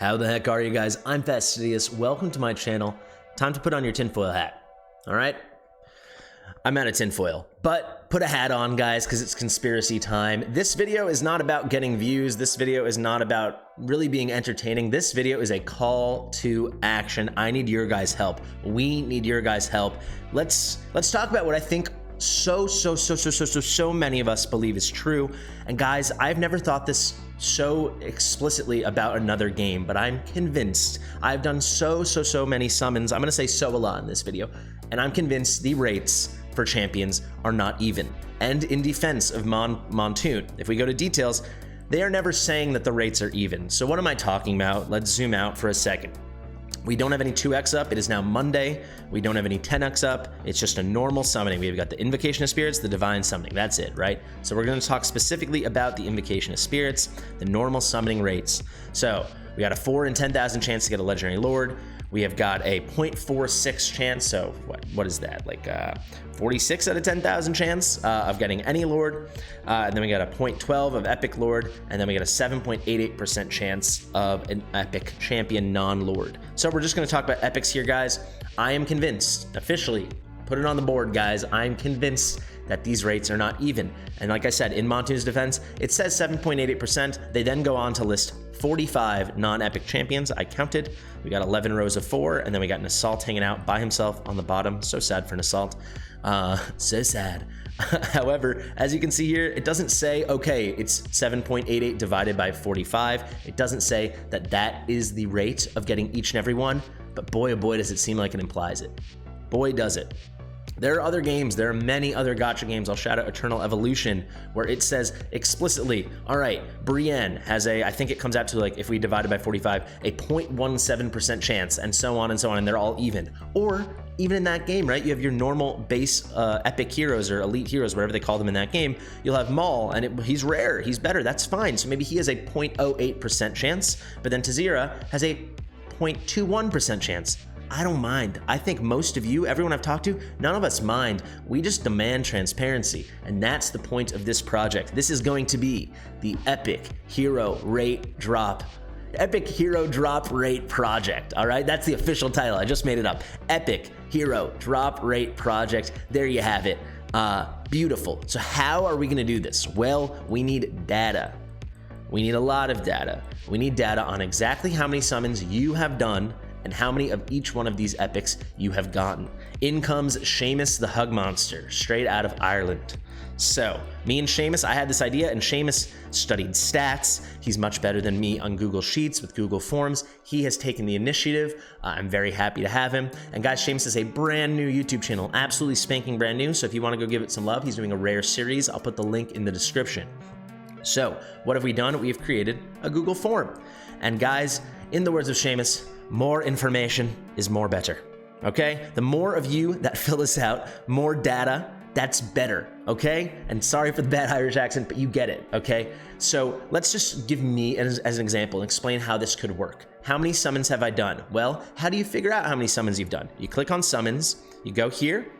How the heck are you guys? I'm Fastidious. Welcome to my channel. Time to put on your tinfoil hat. All right? I'm out of tinfoil, but put a hat on, guys, because it's conspiracy time. This video is not about getting views. This video is not about really being entertaining. This video is a call to action. I need your guys' help. We need your guys' help. Let's talk about what I think so many of us believe is true. And guys, I've never thought this so explicitly about another game, but I'm convinced. I've done so many summons. I'm gonna say so a lot in this video, and I'm convinced the rates for champions are not even. And in defense of Montoon, if we go to details, they are never saying that the rates are even. So what am I talking about? Let's zoom out for a second. We don't have any 2x up. It is now Monday. We don't have any 10x up. It's just a normal summoning. We've got the Invocation of Spirits, the Divine Summoning. That's it, right? So we're going to talk specifically about the Invocation of Spirits, the normal summoning rates. So we got a 4 in 10,000 chance to get a Legendary Lord. We have got a 0.46 chance, so what is that? Like 46 out of 10,000 chance of getting any Lord. And then we got a 0.12 of Epic Lord, and then we got a 7.88% chance of an Epic Champion non-Lord. So we're just gonna talk about Epics here, guys. I am convinced, officially, put it on the board, guys. I'm convinced that these rates are not even. And like I said, in Montoon's defense, it says 7.88%. They then go on to list 45 non-epic champions. I counted. We got 11 rows of 4, and then we got an Assault hanging out by himself on the bottom. So sad for an Assault. So sad. However, as you can see here, it doesn't say, okay, it's 7.88 divided by 45. It doesn't say that that is the rate of getting each and every one, but boy, oh boy, does it seem like it implies it. Boy, does it. There are other games, there are many other gacha games. I'll shout out Eternal Evolution, where it says explicitly, all right, Brienne has a, I think it comes out to, like, if we divide it by 45, a 0.17% chance, and so on, and they're all even. Or even in that game, right, you have your normal base epic heroes or elite heroes, whatever they call them in that game. You'll have Maul, and he's rare, he's better, that's fine. So maybe he has a 0.08% chance, but then Tazira has a 0.21% chance. I don't mind. I think most of you, everyone I've talked to, none of us mind. We just demand transparency, and that's the point of this project. This is going to be the Epic Hero Rate Drop. Epic Hero Drop Rate Project, all right? That's the official title. I just made it up. Epic Hero Drop Rate Project. There you have it. Beautiful. So how are we gonna do this? Well, we need data. We need a lot of data. We need data on exactly how many summons you have done and how many of each one of these epics you have gotten. In comes SeamusTheHugMonster, straight out of Ireland. So, me and Seamus, I had this idea, and Seamus studied stats. He's much better than me on Google Sheets with Google Forms. He has taken the initiative. I'm very happy to have him. And guys, Seamus is a brand new YouTube channel, absolutely spanking brand new. So if you wanna go give it some love, he's doing a rare series. I'll put the link in the description. So, what have we done? We have created a Google form. And guys, in the words of Seamus, more information is more better, okay? The more of you that fill this out, more data, that's better, okay? And sorry for the bad Irish accent, but you get it, okay? So let's just give me as an example and explain how this could work. How many summons have I done? Well, how do you figure out how many summons you've done? You click on summons, you go here,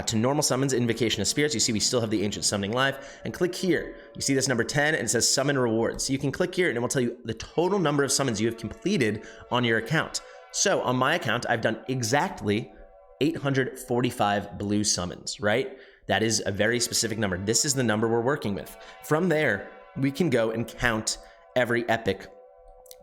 to normal summons, Invocation of Spirits. You see we still have the Ancient Summoning live, and click here. You see this number 10, and it says Summon Rewards. So you can click here, and it will tell you the total number of summons you have completed on your account. So on my account, I've done exactly 845 blue summons, right? That is a very specific number. This is the number we're working with. From there, we can go and count every epic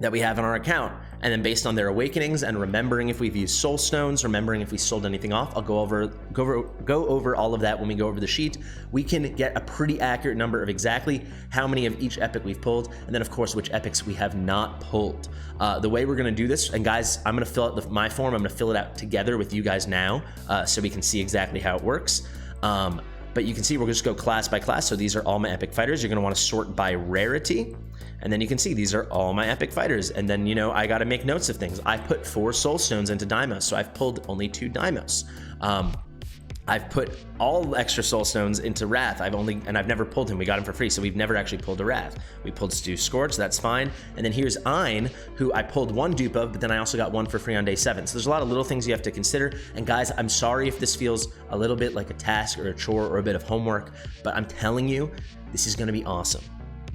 that we have on our account. And then based on their awakenings and remembering if we've used soul stones, remembering if we sold anything off, I'll go over all of that when we go over the sheet. We can get a pretty accurate number of exactly how many of each epic we've pulled, and then of course which epics we have not pulled. The way we're gonna do this, and guys, I'm gonna fill out my form, I'm gonna fill it out together with you guys now, so we can see exactly how it works. But you can see we're gonna just go class by class. So these are all my epic fighters. You're gonna wanna sort by rarity. And then you can see these are all my epic fighters. And then, you know, I gotta make notes of things. I put 4 soul stones into Daimos, so I've pulled only 2 Daimos. I've put all extra soul stones into Wrath. I've never pulled him. We got him for free, so we've never actually pulled a Wrath. We pulled Stu Scorch, that's fine. And then here's Ein, who I pulled 1 dupe of, but then I also got 1 for free on day 7. So there's a lot of little things you have to consider. And guys, I'm sorry if this feels a little bit like a task or a chore or a bit of homework, but I'm telling you, this is gonna be awesome.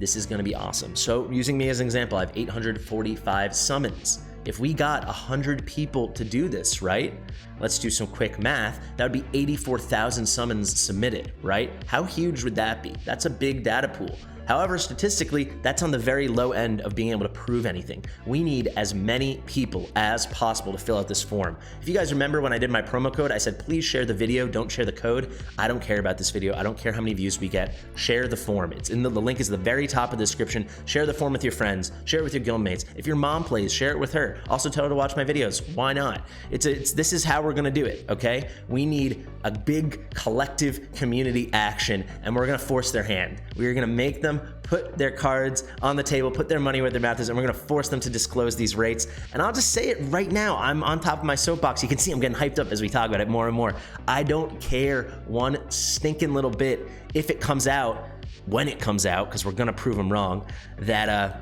this is gonna be awesome. So using me as an example, I have 845 summons. If we got 100 people to do this, right? Let's do some quick math. That would be 84,000 summons submitted, right? How huge would that be? That's a big data pool. However, statistically, that's on the very low end of being able to prove anything. We need as many people as possible to fill out this form. If you guys remember when I did my promo code, I said, please share the video, don't share the code. I don't care about this video. I don't care how many views we get. Share the form. It's in the link is at the very top of the description. Share the form with your friends. Share it with your guildmates. If your mom plays, share it with her. Also tell her to watch my videos. Why not? This is how we're gonna do it, okay? We need a big collective community action, and we're gonna force their hand. We're gonna make them put their cards on the table, put their money where their mouth is, and we're gonna force them to disclose these rates. And I'll just say it right now, I'm on top of my soapbox. You can see I'm getting hyped up as we talk about it more and more. I don't care one stinking little bit if it comes out, when it comes out, because we're gonna prove them wrong, that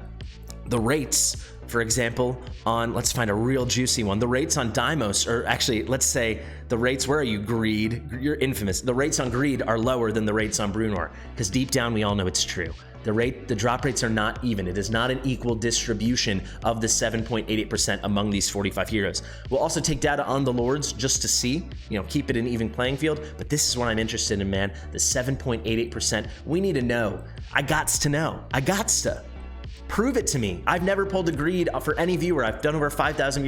the rates, for example, on, let's find a real juicy one. The rates on Deimos, or actually, let's say the rates, where are you, Greed? You're infamous. The rates on Greed are lower than the rates on Bruenor, because deep down we all know it's true. The drop rates are not even. It is not an equal distribution of the 7.88% among these 45 heroes. We'll also take data on the Lords just to see, keep it an even playing field, but this is what I'm interested in, man. The 7.88%, we need to know. I gots to know. I gots to. Prove it to me. I've never pulled a Greed for any viewer. I've done over 5,000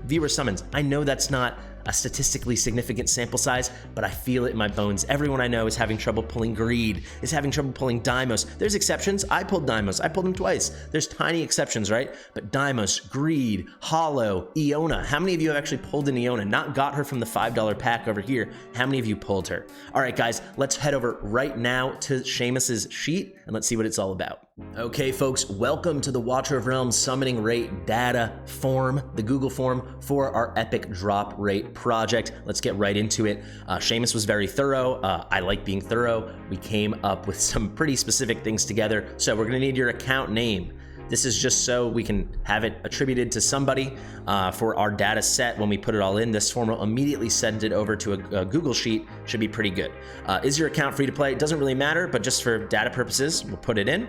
viewer summons. I know that's not a statistically significant sample size, but I feel it in my bones. Everyone I know is having trouble pulling Greed, is having trouble pulling Deimos. There's exceptions. I pulled Deimos. I pulled him twice. There's tiny exceptions, right? But Deimos, Greed, Hollow, Iona. How many of you have actually pulled an Iona? Not got her from the $5 pack over here. How many of you pulled her? All right, guys, let's head over right now to Seamus's sheet and let's see what it's all about. Okay, folks, welcome to the Watcher of Realms summoning rate data form, the Google form for our epic drop rate project. Let's get right into it. Seamus was very thorough. I like being thorough. We came up with some pretty specific things together. So we're gonna need your account name. This is just so we can have it attributed to somebody for our data set. When we put it all in, this form will immediately send it over to a Google Sheet. Should be pretty good. Is your account free to play? It doesn't really matter, but just for data purposes, we'll put it in.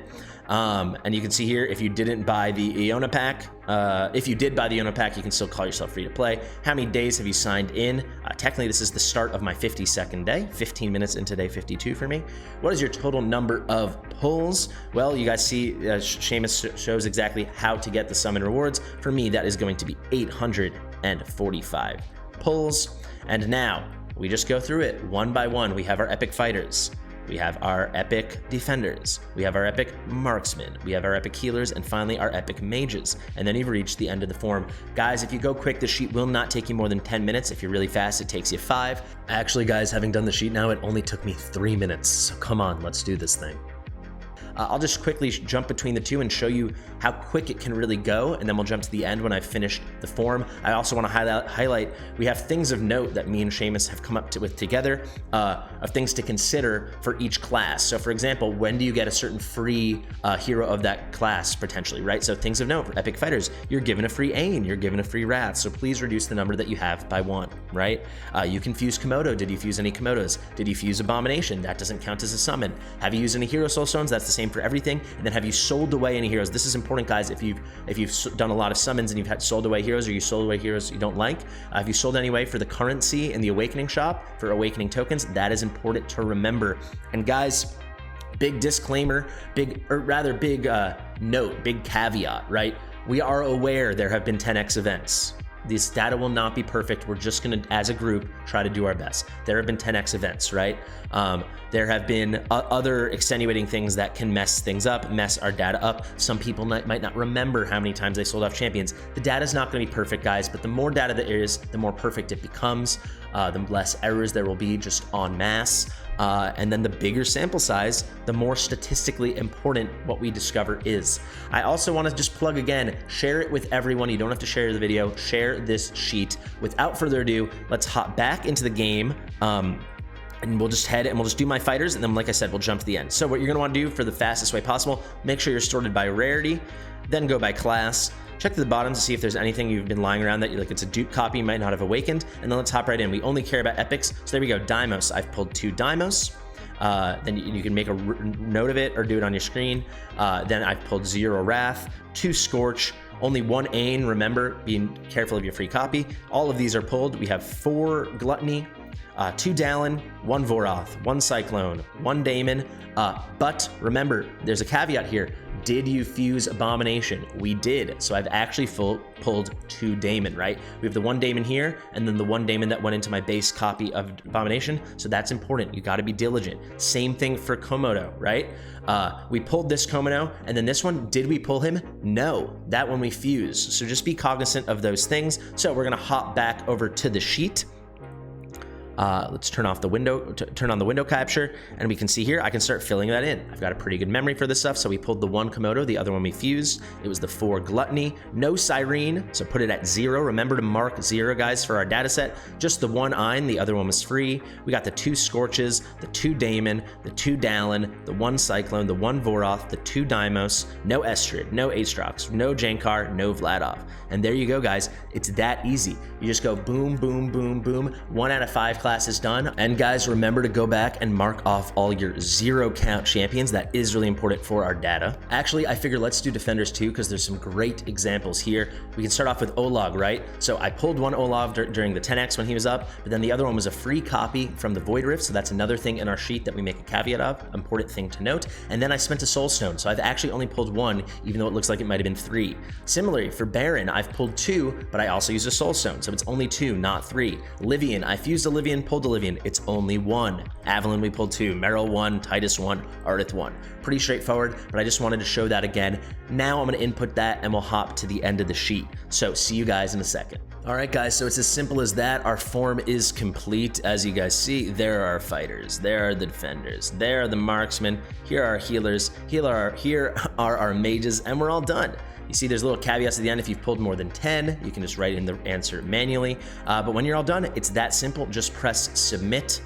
And you can see here, if you didn't buy the Iona pack, if you did buy the Iona pack, you can still call yourself free to play. How many days have you signed in? Technically, this is the start of my 52nd day, 15 minutes into day 52 for me. What is your total number of pulls? Well, you guys see, Seamus shows exactly how to get the summon rewards. For me, that is going to be 845 pulls. And now, we just go through it one by one. We have our epic fighters. We have our epic defenders, we have our epic marksmen, we have our epic healers, and finally our epic mages. And then you've reached the end of the form. Guys, if you go quick, the sheet will not take you more than 10 minutes. If you're really fast, it takes you 5. Actually, guys, having done the sheet now, it only took me 3 minutes. So come on, let's do this thing. I'll just quickly jump between the two and show you how quick it can really go, and then we'll jump to the end when I've finished the form. I also want to highlight we have things of note that me and Seamus have come up with together of things to consider for each class. So for example, when do you get a certain free hero of that class potentially, right? So things of note for epic fighters, you're given a free Ain, you're given a free Wrath, so please reduce the number that you have by 1, right? You can fuse Komodo. Did you fuse any Komodos? Did you fuse Abomination? That doesn't count as a summon. Have you used any Hero Soul Stones? That's the same for everything. And then have you sold away any heroes? This is important, guys. If you've done a lot of summons and you've had sold away heroes, or you sold away heroes you don't like, have you sold anyway for the currency in the Awakening shop for Awakening tokens? That is important to remember. And guys, big disclaimer, big note, big caveat, right? We are aware there have been 10x events. This data will not be perfect. We're just gonna, as a group, try to do our best. There have been 10x events, right? There have been other extenuating things that can mess things up, mess our data up. Some people might not remember how many times they sold off champions. The data's not gonna be perfect, guys, but the more data there is, the more perfect it becomes, the less errors there will be just en masse. And then the bigger sample size, the more statistically important what we discover is. I also want to just plug again, share it with everyone. You don't have to share the video, share this sheet. Without further ado, let's hop back into the game. And we'll just head and we'll just do my fighters, and then like I said, we'll jump to the end. So what you're gonna wanna do for the fastest way possible, make sure you're sorted by rarity, then go by class. Check to the bottom to see if there's anything you've been lying around that you're like it's a dupe copy, you might not have awakened, and then let's hop right in. We only care about epics, so there we go, Deimos. I've pulled 2 Deimos. then you can make a note of it or do it on your screen. Then I've pulled 0 Wrath, 2 Scorch, only 1 Ain, remember, being careful of your free copy. All of these are pulled. We have 4 Gluttony, 2 Dallin, 1 Voroth, 1 Cyclone, 1 Daemon. But remember, there's a caveat here. Did you fuse Abomination? We did. So I've actually pulled 2 Daemon, right? We have the 1 Daemon here, and then the 1 Daemon that went into my base copy of Abomination. So that's important. You got to be diligent. Same thing for Komodo, right? We pulled this Komodo, and then this one, did we pull him? No, that one we fused. So just be cognizant of those things. So we're gonna hop back over to the sheet. Let's turn on the window capture, and we can see here, I can start filling that in. I've got a pretty good memory for this stuff. So we pulled the 1 Komodo, the other one we fused. It was the 4 Gluttony, no Cyrene, so put it at 0. Remember to mark 0, guys, for our data set. Just the 1 Ein, the other one was free. We got the 2 Scorches, the 2 Daemon, the 2 Dallin, the 1 Cyclone, the 1 Voroth, the 2 Deimos, no Estrid, no Aatrox, no Jankar, no Vladov. And there you go, guys. It's that easy. You just go boom, boom, boom, boom. 1 out of 5 classes done. And guys, remember to go back and mark off all your 0 count champions. That is really important for our data. Actually, I figured let's do defenders too, because there's some great examples here. We can start off with Olog, right? So I pulled 1 Olog during the 10X when he was up, but then the other one was a free copy from the Void Rift. So that's another thing in our sheet that we make a caveat of, important thing to note. And then I spent a Soul Stone. So I've actually only pulled 1, even though it looks like it might've been 3. Similarly, for Baron, I've pulled 2, but I also used a Soul Stone. So it's only 2, not 3. Livian, I fused a Livian, pulled a Livian. It's only 1. Avalon, we pulled 2. Meryl 1, Titus 1, Ardith 1. Pretty straightforward, but I just wanted to show that again. Now I'm gonna input that and we'll hop to the end of the sheet. So see you guys in a second. All right, guys, so it's as simple as that. Our form is complete. As you guys see, there are our fighters, there are the defenders, there are the marksmen, here are our healers, here are our mages, and we're all done. You see there's little caveats at the end. If you've pulled more than 10, you can just write in the answer manually. But when you're all done, it's that simple. Just press submit.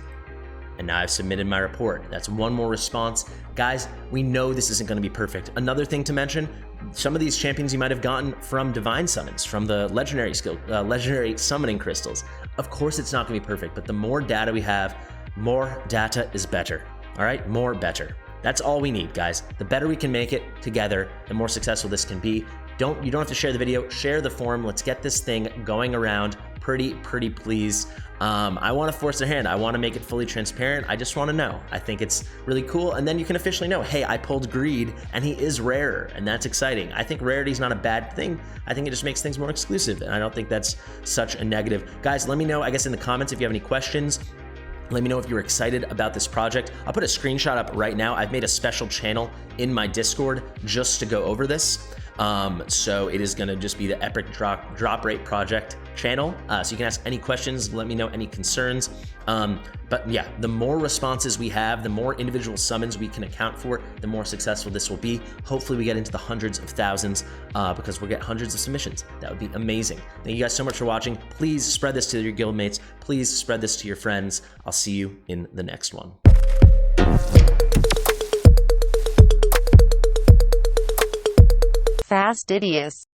And now I've submitted my report. That's 1 more response. Guys, we know this isn't gonna be perfect. Another thing to mention, some of these champions you might have gotten from divine summons, from the legendary summoning crystals. Of course it's not gonna be perfect, but the more data we have, more data is better. All right, more better. That's all we need, guys. The better we can make it together, the more successful this can be. You don't have to share the video, share the forum. Let's get this thing going around pretty please. I want to force their hand. I want to make it fully transparent. I just want to know. I think it's really cool. And then you can officially know, hey, I pulled Greed and he is rarer, and that's exciting. I think rarity is not a bad thing. I think it just makes things more exclusive, and I don't think that's such a negative. Guys, let me know, I guess, in the comments if you have any questions. Let me know if you're excited about this project. I'll put a screenshot up right now. I've made a special channel in my Discord just to go over this. So it is gonna just be the Epic Drop Rate Project channel. So you can ask any questions, let me know any concerns. But yeah, the more responses we have, the more individual summons we can account for, the more successful this will be. Hopefully we get into the hundreds of thousands because we'll get hundreds of submissions. That would be amazing. Thank you guys so much for watching. Please spread this to your guildmates. Please spread this to your friends. I'll see you in the next one. Fastidious.